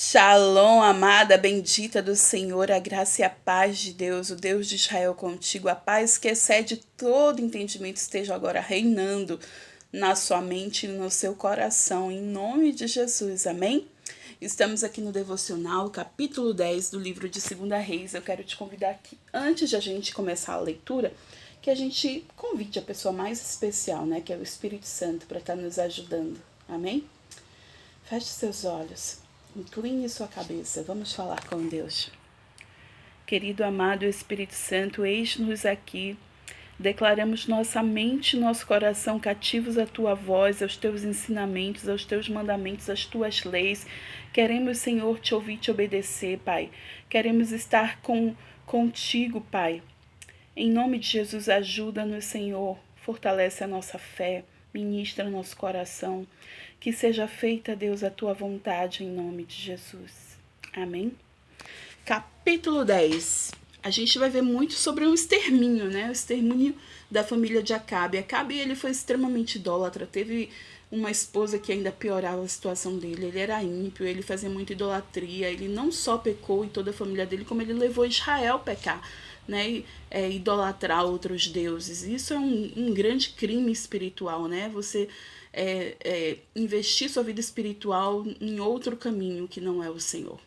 Shalom, amada, bendita do Senhor, a graça e a paz de Deus, o Deus de Israel contigo, a paz que excede todo entendimento esteja agora reinando na sua mente e no seu coração, em nome de Jesus, amém? Estamos aqui no Devocional, capítulo 10 do livro de 2 Reis. Eu quero te convidar aqui, antes de a gente começar a leitura, que a gente convide a pessoa mais especial, né, que é o Espírito Santo, para estar nos ajudando, amém? Feche seus olhos. Incline sua cabeça, vamos falar com Deus. Querido amado Espírito Santo, eis-nos aqui. Declaramos nossa mente e nosso coração cativos à tua voz, aos teus ensinamentos, aos teus mandamentos, às tuas leis. Queremos, Senhor, te ouvir e te obedecer, Pai. Queremos estar contigo, Pai. Em nome de Jesus, ajuda-nos, Senhor. Fortalece a nossa fé. Ministra nosso coração. Que seja feita, Deus, a tua vontade em nome de Jesus. Amém? Capítulo 10. A gente vai ver muito sobre o extermínio, né? O extermínio da família de Acabe. Acabe, ele foi extremamente idólatra. Teve uma esposa que ainda piorava a situação dele. Ele era ímpio, ele fazia muita idolatria. Ele não só pecou e toda a família dele, como ele levou Israel a pecar, né? Idolatrar outros deuses. Isso é um grande crime espiritual, né? Você investir sua vida espiritual em outro caminho que não é o Senhor.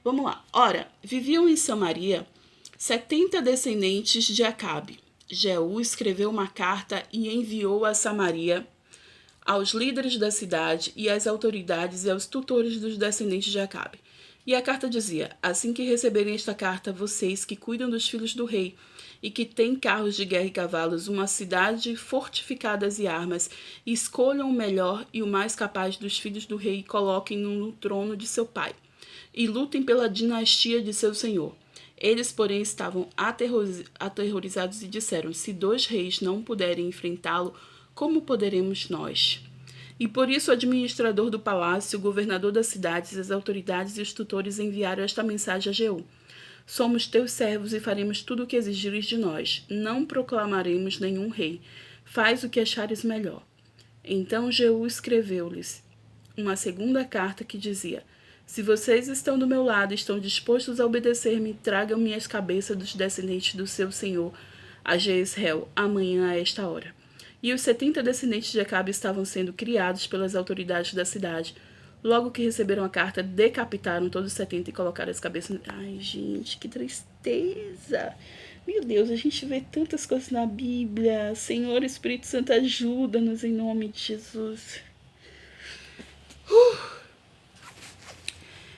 Vamos lá. Ora, viviam em Samaria 70 descendentes de Acabe. Jeú escreveu uma carta e enviou a Samaria aos líderes da cidade e às autoridades e aos tutores dos descendentes de Acabe. E a carta dizia: assim que receberem esta carta, vocês que cuidam dos filhos do rei e que têm carros de guerra e cavalos, uma cidade fortificadas e armas, escolham o melhor e o mais capaz dos filhos do rei e coloquem-no no trono de seu pai, e lutem pela dinastia de seu senhor. Eles, porém, estavam aterrorizados e disseram: se 2 reis não puderem enfrentá-lo, como poderemos nós? E por isso o administrador do palácio, o governador das cidades, as autoridades e os tutores enviaram esta mensagem a Jeú: somos teus servos e faremos tudo o que exigires de nós. Não proclamaremos nenhum rei. Faz o que achares melhor. Então Jeú escreveu-lhes uma segunda carta que dizia: se vocês estão do meu lado e estão dispostos a obedecer-me, tragam-me as cabeças dos descendentes do seu senhor a Jezreel amanhã a esta hora. E os 70 descendentes de Acabe estavam sendo criados pelas autoridades da cidade. Logo que receberam a carta, decapitaram todos os 70 e colocaram as cabeças... Ai, gente, que tristeza! Meu Deus, a gente vê tantas coisas na Bíblia. Senhor, Espírito Santo, ajuda-nos em nome de Jesus.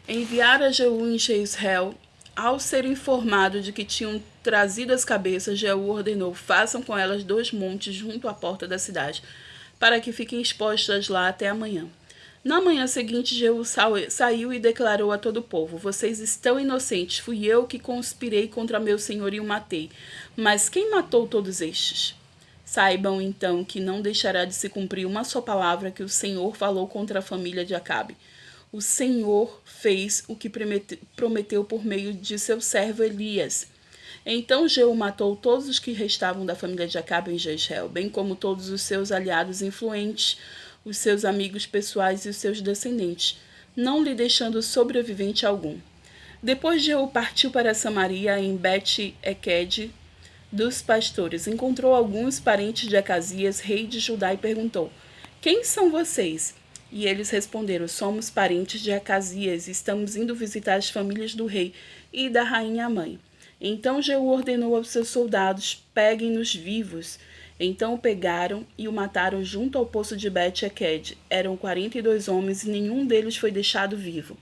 Enviaram a Jeú em Jezreel. Ao ser informado de que tinham trazido as cabeças, Jeú ordenou: façam com elas 2 montes junto à porta da cidade, para que fiquem expostas lá até amanhã. Na manhã seguinte, Jeú saiu e declarou a todo o povo: vocês estão inocentes, fui eu que conspirei contra meu senhor e o matei. Mas quem matou todos estes? Saibam então que não deixará de se cumprir uma só palavra que o Senhor falou contra a família de Acabe. O Senhor fez o que prometeu por meio de seu servo Elias. Então Jeú matou todos os que restavam da família de Acabe em Jezreel, bem como todos os seus aliados influentes, os seus amigos pessoais e os seus descendentes, não lhe deixando sobrevivente algum. Depois Jeú partiu para Samaria, em Bet-Eked dos pastores. Encontrou alguns parentes de Acasias, rei de Judá, e perguntou: quem são vocês? E eles responderam: somos parentes de Acasias e estamos indo visitar as famílias do rei e da rainha mãe. Então Jeú ordenou aos seus soldados: peguem-nos vivos. Então o pegaram e o mataram junto ao poço de Bet-Eked. Eram 42 homens e nenhum deles foi deixado vivo.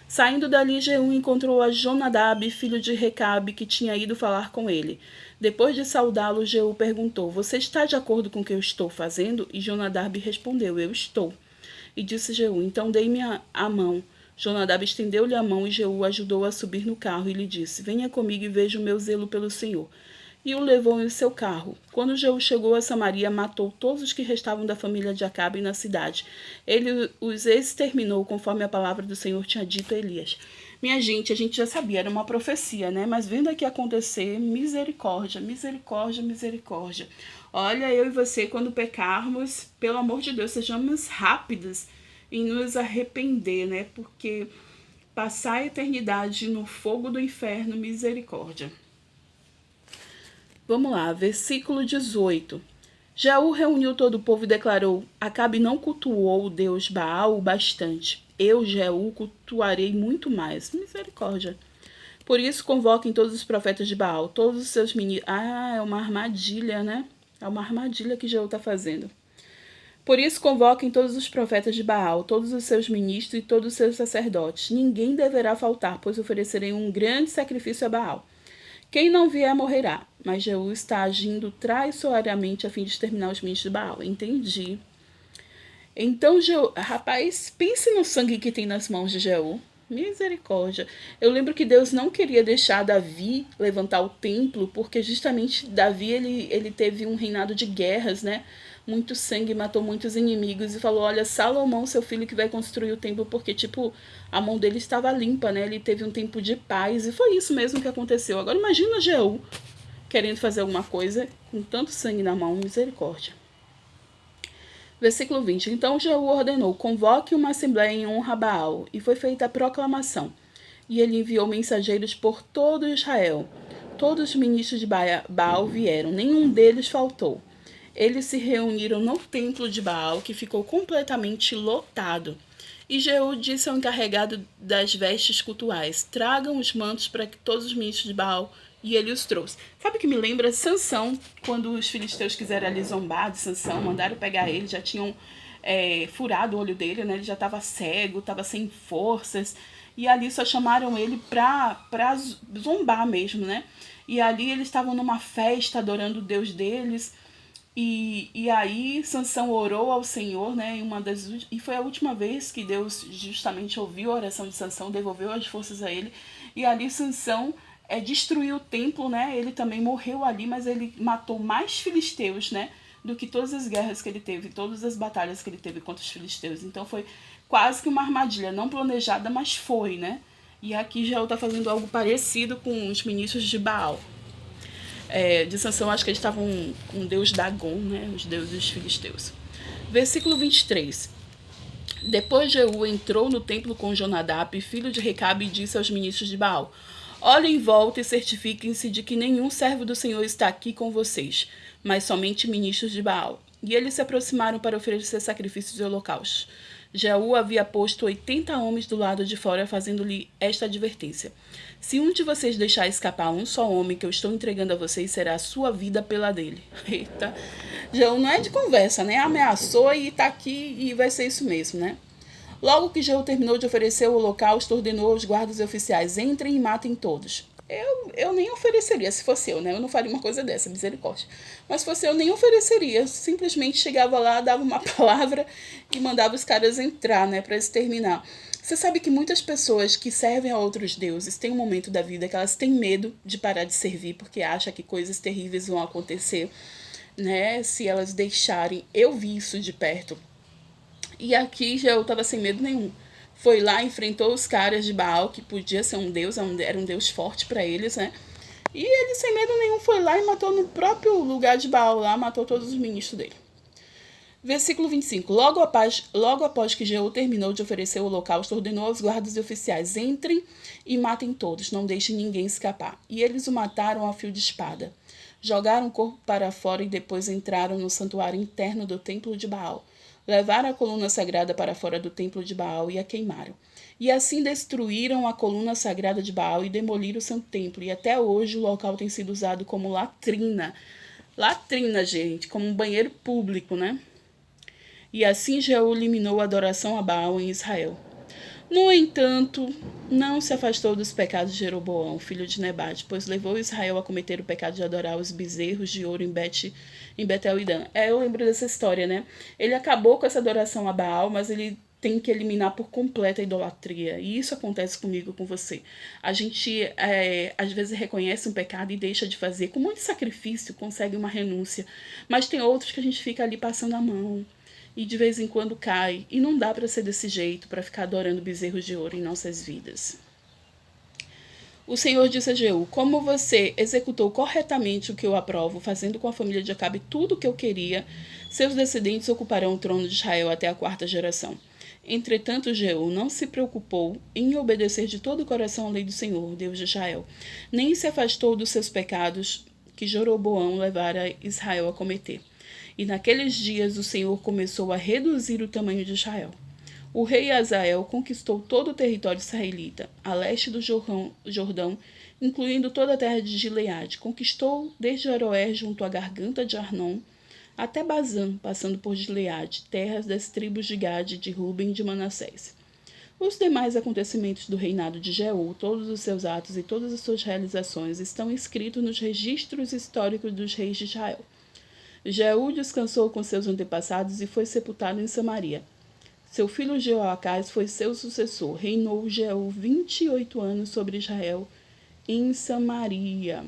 Saindo dali, Jeú encontrou a Jonadab, filho de Recabe, que tinha ido falar com ele. Depois de saudá-lo, Jeú perguntou: você está de acordo com o que eu estou fazendo? E Jonadab respondeu: eu estou. E disse Jeú: então dei-me a mão. Jonadab estendeu-lhe a mão e Jeú ajudou a subir no carro e lhe disse: venha comigo e veja o meu zelo pelo Senhor. E o levou em seu carro. Quando Jeú chegou a Samaria, matou todos os que restavam da família de Acabe na cidade. Ele os exterminou, conforme a palavra do Senhor tinha dito a Elias. Minha gente, a gente já sabia, era uma profecia, né? Mas vendo aqui acontecer, misericórdia, misericórdia, misericórdia. Olha, eu e você, quando pecarmos, pelo amor de Deus, sejamos rápidos em nos arrepender, né? Porque passar a eternidade no fogo do inferno, misericórdia. Vamos lá, versículo 18. Jeú reuniu todo o povo e declarou: Acabe não cultuou o Deus Baal o bastante. Eu, Jeú, cultuarei muito mais. Misericórdia. Por isso, convoquem todos os profetas de Baal, todos os seus ministros. Ah, é uma armadilha, né? É uma armadilha que Jeú está fazendo. Por isso, convoquem todos os profetas de Baal, todos os seus ministros e todos os seus sacerdotes. Ninguém deverá faltar, pois oferecerei um grande sacrifício a Baal. Quem não vier morrerá, mas Jeú está agindo traiçoeiramente a fim de exterminar os ministros de Baal. Entendi. Então, Jeú, rapaz, pense no sangue que tem nas mãos de Jeú. Misericórdia. Eu lembro que Deus não queria deixar Davi levantar o templo, porque justamente Davi ele teve um reinado de guerras, né? Muito sangue, matou muitos inimigos e falou: olha, Salomão, seu filho, que vai construir o templo, porque, tipo, a mão dele estava limpa, né? Ele teve um tempo de paz e foi isso mesmo que aconteceu. Agora imagina Jeú querendo fazer alguma coisa com tanto sangue na mão, misericórdia. Versículo 20. Então Jeú ordenou: convoque uma assembleia em honra a Baal, e foi feita a proclamação. E ele enviou mensageiros por todo Israel. Todos os ministros de Baal vieram, nenhum deles faltou. Eles se reuniram no templo de Baal, que ficou completamente lotado. E Jeú disse ao encarregado das vestes cultuais: tragam os mantos para que todos os ministros de Baal. E ele os trouxe. Sabe o que me lembra? Sansão, quando os filisteus quiseram ali zombar de Sansão, mandaram pegar ele, já tinham furado o olho dele, né? Ele já estava cego, estava sem forças. E ali só chamaram ele pra zombar mesmo, né? E ali eles estavam numa festa adorando o Deus deles. E aí Sansão orou ao Senhor, né? E foi a última vez que Deus justamente ouviu a oração de Sansão, devolveu as forças a ele. E ali Sansão destruiu o templo, né? Ele também morreu ali, mas ele matou mais filisteus, né? Do que todas as guerras que ele teve, todas as batalhas que ele teve contra os filisteus. Então foi quase que uma armadilha, não planejada, mas foi, né? E aqui Jeú está fazendo algo parecido com os ministros de Baal. De Sansão, acho que eles estavam com o deus Dagon, né? Os deuses filisteus. Versículo 23. Depois Jeú entrou no templo com Jonadab, filho de Recabe, e disse aos ministros de Baal: olhem em volta e certifiquem-se de que nenhum servo do Senhor está aqui com vocês, mas somente ministros de Baal. E eles se aproximaram para oferecer sacrifícios e holocaustos. Jeú havia posto 80 homens do lado de fora, fazendo-lhe esta advertência: se um de vocês deixar escapar um só homem que eu estou entregando a vocês, será a sua vida pela dele. Eita, Jeú não é de conversa, né? Ameaçou e tá aqui e vai ser isso mesmo, né? Logo que Jeú terminou de oferecer o holocausto, ordenou aos guardas e oficiais: entrem e matem todos. Eu nem ofereceria, se fosse eu, né? Eu não faria uma coisa dessa, misericórdia. Mas se fosse eu, nem ofereceria. Simplesmente chegava lá, dava uma palavra e mandava os caras entrar, né? Para exterminar. Você sabe que muitas pessoas que servem a outros deuses têm um momento da vida que elas têm medo de parar de servir porque acham que coisas terríveis vão acontecer, né? Se elas deixarem. Eu vi isso de perto. E aqui Jeú estava sem medo nenhum. Foi lá, enfrentou os caras de Baal, que podia ser um deus, era um deus forte para eles, né? E ele, sem medo nenhum, foi lá e matou no próprio lugar de Baal, lá, matou todos os ministros dele. Versículo 25. Logo após que Jeú terminou de oferecer o holocausto, ordenou aos guardas e oficiais: entrem e matem todos, não deixem ninguém escapar. E eles o mataram a fio de espada. Jogaram o corpo para fora e depois entraram no santuário interno do templo de Baal. Levaram a coluna sagrada para fora do templo de Baal e a queimaram. E assim destruíram a coluna sagrada de Baal e demoliram seu templo. E até hoje o local tem sido usado como latrina. Latrina, gente, como um banheiro público, né? E assim Jeú eliminou a adoração a Baal em Israel. No entanto, não se afastou dos pecados de Jeroboão, filho de Nebate, pois levou Israel a cometer o pecado de adorar os bezerros de ouro em Betel e Dan. Eu lembro dessa história, né? Ele acabou com essa adoração a Baal, mas ele tem que eliminar por completo a idolatria. E isso acontece comigo, com você. A gente, às vezes, reconhece um pecado e deixa de fazer. Com muito sacrifício, consegue uma renúncia. Mas tem outros que a gente fica ali passando a mão. E de vez em quando cai. E não dá para ser desse jeito, para ficar adorando bezerros de ouro em nossas vidas. O Senhor disse a Jeú: como você executou corretamente o que eu aprovo, fazendo com a família de Acabe tudo o que eu queria, seus descendentes ocuparão o trono de Israel até a 4ª geração. Entretanto, Jeú não se preocupou em obedecer de todo o coração à lei do Senhor, Deus de Israel, nem se afastou dos seus pecados que Jeroboão levara Israel a cometer. E naqueles dias o Senhor começou a reduzir o tamanho de Israel. O rei Hazael conquistou todo o território israelita, a leste do Jordão, incluindo toda a terra de Gileade. Conquistou desde Aroer junto à garganta de Arnon, até Bazã, passando por Gileade, terras das tribos de Gade, de Ruben e de Manassés. Os demais acontecimentos do reinado de Jeú, todos os seus atos e todas as suas realizações estão escritos nos registros históricos dos reis de Israel. Jeú descansou com seus antepassados e foi sepultado em Samaria. Seu filho Jeoacás foi seu sucessor. Reinou Jeú 28 anos sobre Israel em Samaria.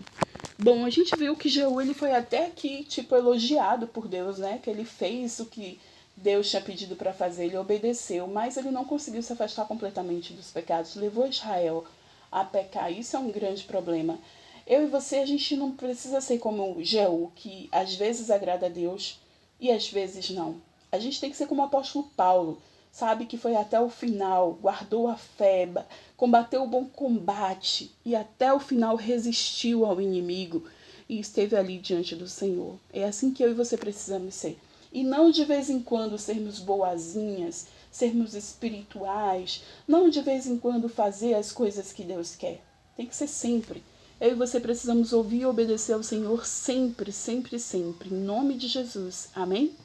Bom, a gente viu que Jeú ele foi até aqui, elogiado por Deus, né? Que ele fez o que Deus tinha pedido para fazer, ele obedeceu, mas ele não conseguiu se afastar completamente dos pecados, levou Israel a pecar. Isso é um grande problema. Eu e você, a gente não precisa ser como Jeú, que às vezes agrada a Deus e às vezes não. A gente tem que ser como o apóstolo Paulo, sabe, que foi até o final, guardou a fé, combateu o bom combate e até o final resistiu ao inimigo e esteve ali diante do Senhor. É assim que eu e você precisamos ser. E não de vez em quando sermos boazinhas, sermos espirituais, não de vez em quando fazer as coisas que Deus quer. Tem que ser sempre. Eu e você precisamos ouvir e obedecer ao Senhor sempre, sempre, sempre. Em nome de Jesus. Amém?